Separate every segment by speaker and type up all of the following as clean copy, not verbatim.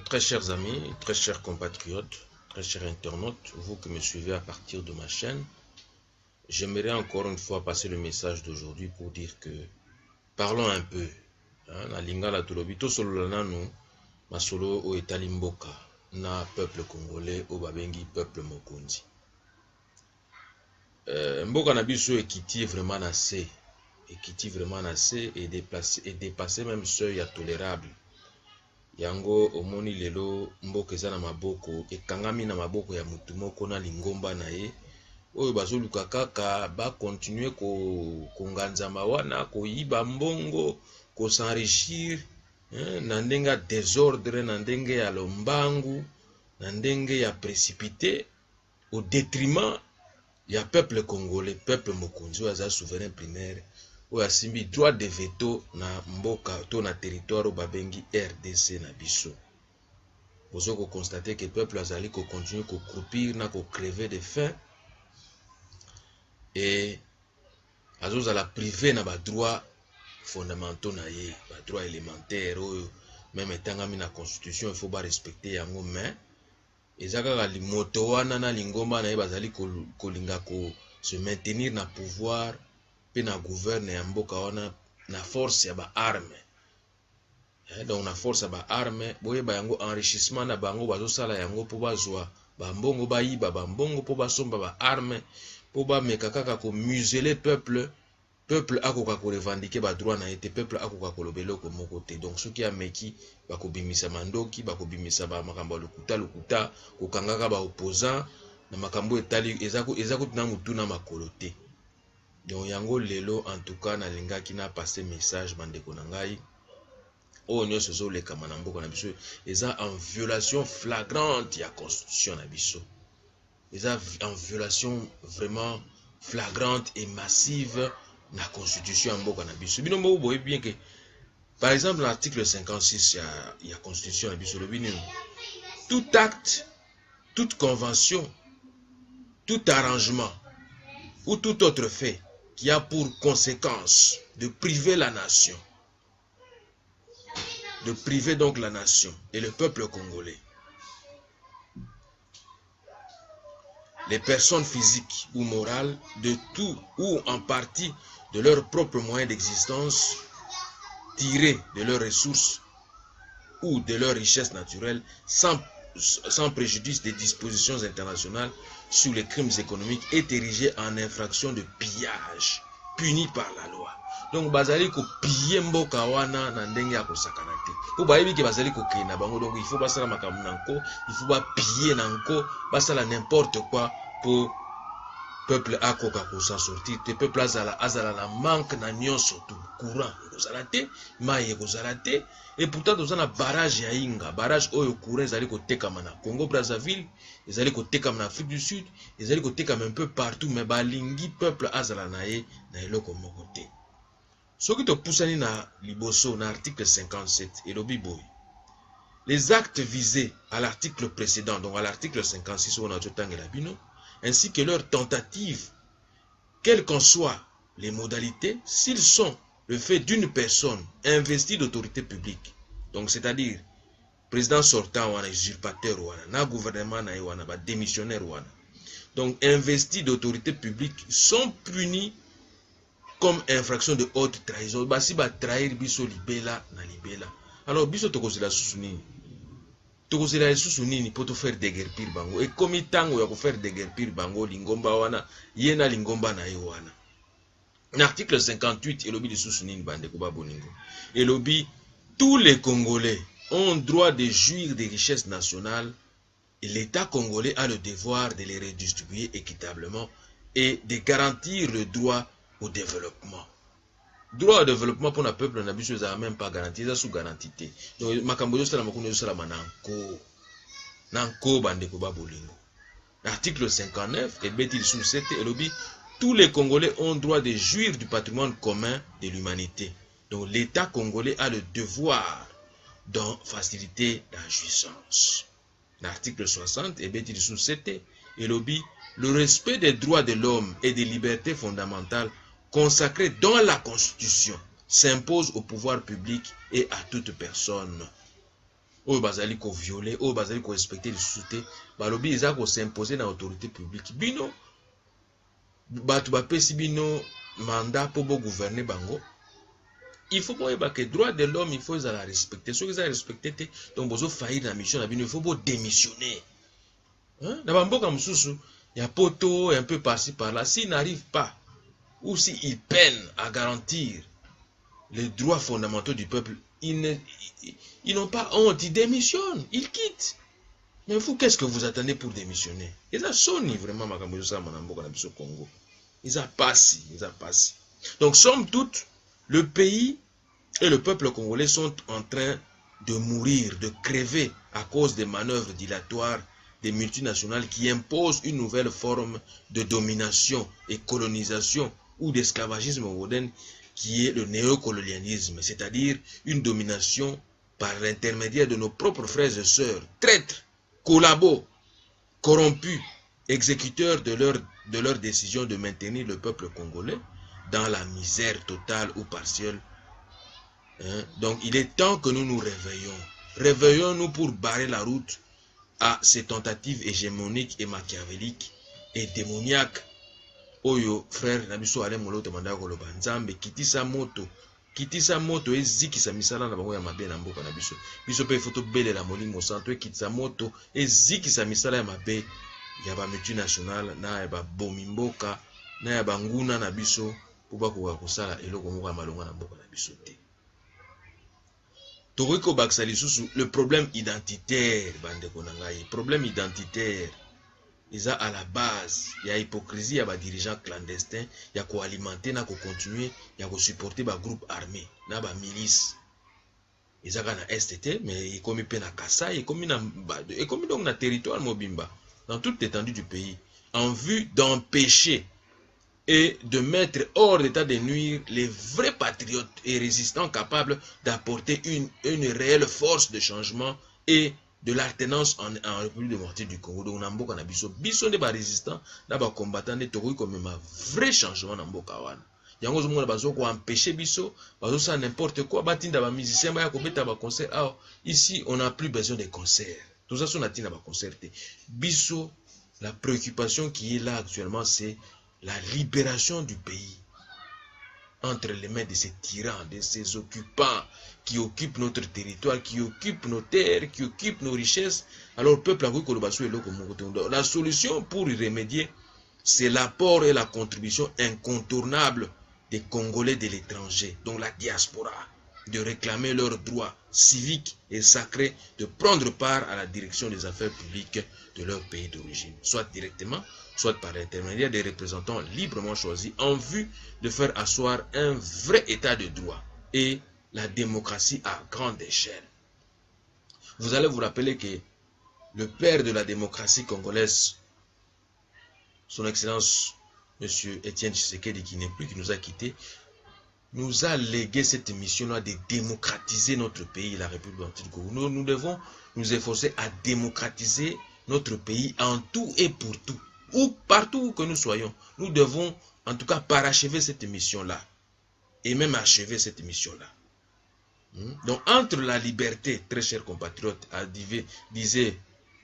Speaker 1: Très chers amis, très chers compatriotes, très chers internautes, vous qui me suivez à partir de ma chaîne, j'aimerais encore une fois passer le message d'aujourd'hui pour dire que parlons un peu. Na lingala tulobi to solo nanu masolo o etali mboka na peuple congolais o babengi peuple mokonzi. Mboka na biso ekiti vraiment assez, et dépasser même seuil ya tolérable. Yango omoni lelo mboka eza na maboko ekangami na maboko ya mutu moko na lingomba na ye oyo bazoluka kaka ba continuer konganzama wana koyiba mbongo ko s'enrichir na ndenge ya désordre na ndenge ya lombangu na ndenge ya précipité au détriment ya peuple congolais, peuple mokonzi oyo aza souverain primaire oyo asimbi droit de veto na mboka to na territoire oyo babengi RDC na biso. Bozo ko constater que peuple azali ko continuer ko croupir na ko crever de faim et azozala privé na ba droit fondamentaux na ye, ba droit élémentaire oyo même etangami na constitution il faut ba respecter yango, mais ezaka limoto wana na lingomba na ye bazali kolinga ko se maintenir na pouvoir pe na gouverne ya mboka wana na force ya ba arme. Donc na force ya ba arme boyeba yango enrichissement na bango bazosala yango po bazwa ba mbongo bayiba ba mbongo po basomba ba arme po bameka kaka ko museler peuple akoka ko revendiquer ba droit na ete peuple akoka ko lobelo ko moko te. Donc soki ameki bakobimisa mandoki bakobimisa ba makambo lokuta ko kangaka ba opposant na makambo etali ezako tina mutu na makolo te. Donc yango lelo en tout cas na lingaki na passer message bandeko na ngai oyo nyonso ezolekama na mboka na biso eza en violation flagrante ya constitution na biso, eza en violation vraiment flagrante et massive na constitution ya mboka na biso. Bino moko boye bien que par exemple l'article 56 ya constitution na biso lobi nini tout acte, toute convention, tout arrangement ou tout autre fait qui a pour conséquence de priver la nation, de priver donc la nation et le peuple congolais, les personnes physiques ou morales, de tout ou en partie de leurs propres moyens d'existence, tirés de leurs ressources ou de leurs richesses naturelles, sans préjudice des dispositions internationales sur les crimes économiques, est érigé en infraction de pillage, puni par la loi. Donc bazali ko piller mboka wana na ndenge ya kosakana te. Po bayebi ke bazali ko kena bango, donc il faut basala makambo nanko, il faut ba piller nanko, basala n'importe quoi pour peuple akoka ko s'en sortir. Te peuple azala na manque na nyonso tout, courant kozala te, maye kozala te, et pourtant tozana barrage ya Inga, barrage oyo courant ezali ko tekama na Congo Brazzaville, ezali ko tekama na Afrique du Sud, ezali ko tekama un peu partout, mais balingi peuple azala na ye na eloko moko te. Soki to pusani na liboso na article 57 et lobi boy. Les actes visés à l'article précédent, donc à l'article 56 on a totangela bino, ainsi que leurs tentatives, quelles qu'en soient les modalités, s'ils sont le fait d'une personne investie d'autorité publique, donc c'est-à-dire président sortant ou un usurpateur ou un gouvernement ou un démissionnaire ou un, donc investi d'autorité publique, sont punis comme infraction de haute trahison. Basi ba trahir biso libela na libela. Alors biso tokozela susu nini? Tokozela susu nini poto faire déguerpir bango? Et comme tango ya ko faire déguerpir bango lingomba wana yena lingomba na ye wana. L'article 58 elobi de susu nini bande ko ba boningo. Elobi tous les Congolais ont droit de jouir des richesses nationales et l'État congolais a le devoir de les redistribuer équitablement et de garantir le droit au développement. Droit au développement pour le peuple n'a même pas garanti, ça sous garantie. Donc makambo sala makuno sala nanko bande ko ba bolingo. L'article 59 et betil sous 7 et lobby tous les Congolais ont droit de jouir du patrimoine commun de l'humanité. Donc l'État congolais a le devoir d'en faciliter la jouissance. L'article 60 et betil sous 7 et lobby le respect des droits de l'homme et des libertés fondamentales consacré dans la Constitution s'impose au pouvoir public et à toute personne. oyo bazali ko violer, oyo bazali ko respecter les sociétés, balobi eza ko s'imposer na autorité publique. Bino batu bapesi bino mandat pour gouverner bango. Il faut que droit de l'homme, il faut la respecter. Ceux qui ont respecté, donc vous avez failli dans la mission, il faut démissionner. Dans mboka mususu, il y a poto un peu par-ci par-là. S'ils n'arrivent pas, ou s'ils peinent à garantir les droits fondamentaux du peuple, ils n'ont pas honte, ils démissionnent, ils quittent. Mais vous, qu'est-ce que vous attendez pour démissionner? Ils ont sonné vraiment ma Congo. Ils ont passé, Donc, somme toute, le pays et le peuple congolais sont en train de mourir, de crever à cause des manœuvres dilatoires des multinationales qui imposent une nouvelle forme de domination et colonisation ou d'esclavagisme moderne qui est le néocolonialisme, c'est-à-dire une domination par l'intermédiaire de nos propres frères et sœurs, traîtres, collabos, corrompus, exécuteurs de leur décision de maintenir le peuple congolais dans la misère totale ou partielle. Donc il est temps que nous nous réveillons. Réveillons-nous pour barrer la route à ces tentatives hégémoniques et machiavéliques et démoniaques. Oyo frère Nabiso ale molo temanda ko loba nzambe kitisa moto ezikisa misala na bango ya mabe na mboka na biso. Biso pe foto bele la molingo santo kitisa moto ezikisa misala ya mabe ya ba multinational na ya ba bomimboka na ya banguna na biso po ba ko kosala eloko moko ya malonga na mboka na biso te. Toriko baksali susu le problème identitaire bandeko na ngai, problème identitaire eza à la base ya hypocrisie ya ba dirigeants clandestins ya ko alimenter na ko continuer ya ko supporter ba groupe armé na ba milice eza kana STT mais ekomi pe na Kasai ekomi donc na territoire mobimba dans toute l'étendue du pays en vue d'empêcher et de mettre hors d'état de nuire les vrais patriotes et résistants capables d'apporter une réelle force de changement et de l'alternance en République démocratique du Congo. Donc, Namboka na biso de ba résistants, na ba combattants de Togo comme un vrai changement Namboka wana. Yango zomona bazo ko empêcher biso, bazo ça n'importe quoi, batinda ba musiciens ba ko beta ba concert. Ah, ici on n'a plus besoin de concerts. Tout ça on a tinda ba concerter. Biso, la préoccupation qui est là actuellement c'est la libération du pays entre les mains de ces tyrans, de ces occupants qui occupent notre territoire, qui occupent nos terres, qui occupent nos richesses. Alors, le peuple a vu que la solution pour y remédier, c'est l'apport et la contribution incontournable des Congolais de l'étranger, donc la diaspora, de réclamer leurs droits civiques et sacrés, de prendre part à la direction des affaires publiques de leur pays d'origine, soit directement, soit par l'intermédiaire des représentants librement choisis en vue de faire asseoir un vrai état de droit et la démocratie à grande échelle. Vous allez vous rappeler que le père de la démocratie congolaise, son excellence M. Étienne Tshisekedi, qui n'est plus, qui nous a quittés, nous a légué cette mission-là de démocratiser notre pays, la République du Congo. Nous devons nous efforcer à démocratiser notre pays en tout et pour tout. Ou partout où que nous soyons, nous devons en tout cas parachever cette mission-là. Et même achever cette mission-là. Donc entre la liberté, très chers compatriotes, disait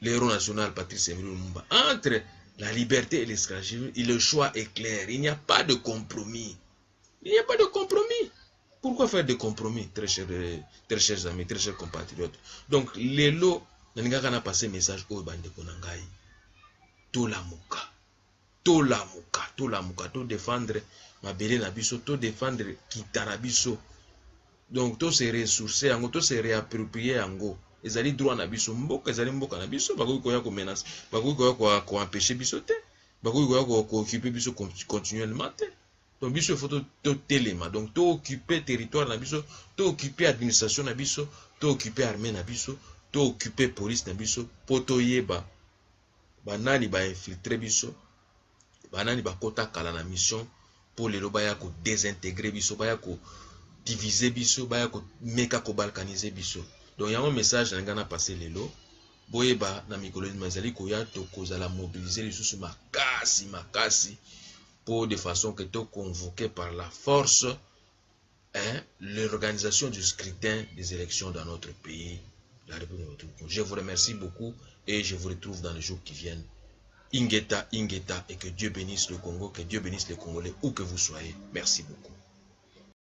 Speaker 1: l'héros national Patrice Emery Lumumba, entre la liberté et l'esclavagisme, le choix est clair. Il n'y a pas de compromis. Il n'y a pas de compromis. Pourquoi faire des compromis, très chers amis, très chers compatriotes? Donc, les lots, nous avons passé message au bande konangai. To lamuka, to défendre ma belle nabiso, to défendre kitarabiso. Donc, to se ressourcer, to se réapproprier ango. Ezali droit nabiso, mboka ezali mboka nabiso, bakoki koya ko menace, bakoki koya ko empêcher biso te, bakoki koya ko occuper biso continuellement te. Donc, biso faut to telema. Donc, to occuper territoire nabiso, to occuper administration nabiso, to occuper armée nabiso, to occuper police nabiso, poto yeba. Banani ba infiltrer biso, banani ba kota kala na mission pour les baya ko désintégrer biso, baya ko diviser biso, baya ko meka ko balkaniser biso. Donc il y a un message na ngana passer lelo, boyeba na mikolo mazali ko ya to kozala mobiliser les sous makasi pour de façon que to convoqué par la force l'organisation du scrutin des élections dans notre pays la République démocratique du Congo. Je vous remercie beaucoup et je vous retrouve dans les jours qui viennent. Ingeta, Ingeta, et que Dieu bénisse le Congo, que Dieu bénisse les Congolais où que vous soyez. Merci beaucoup.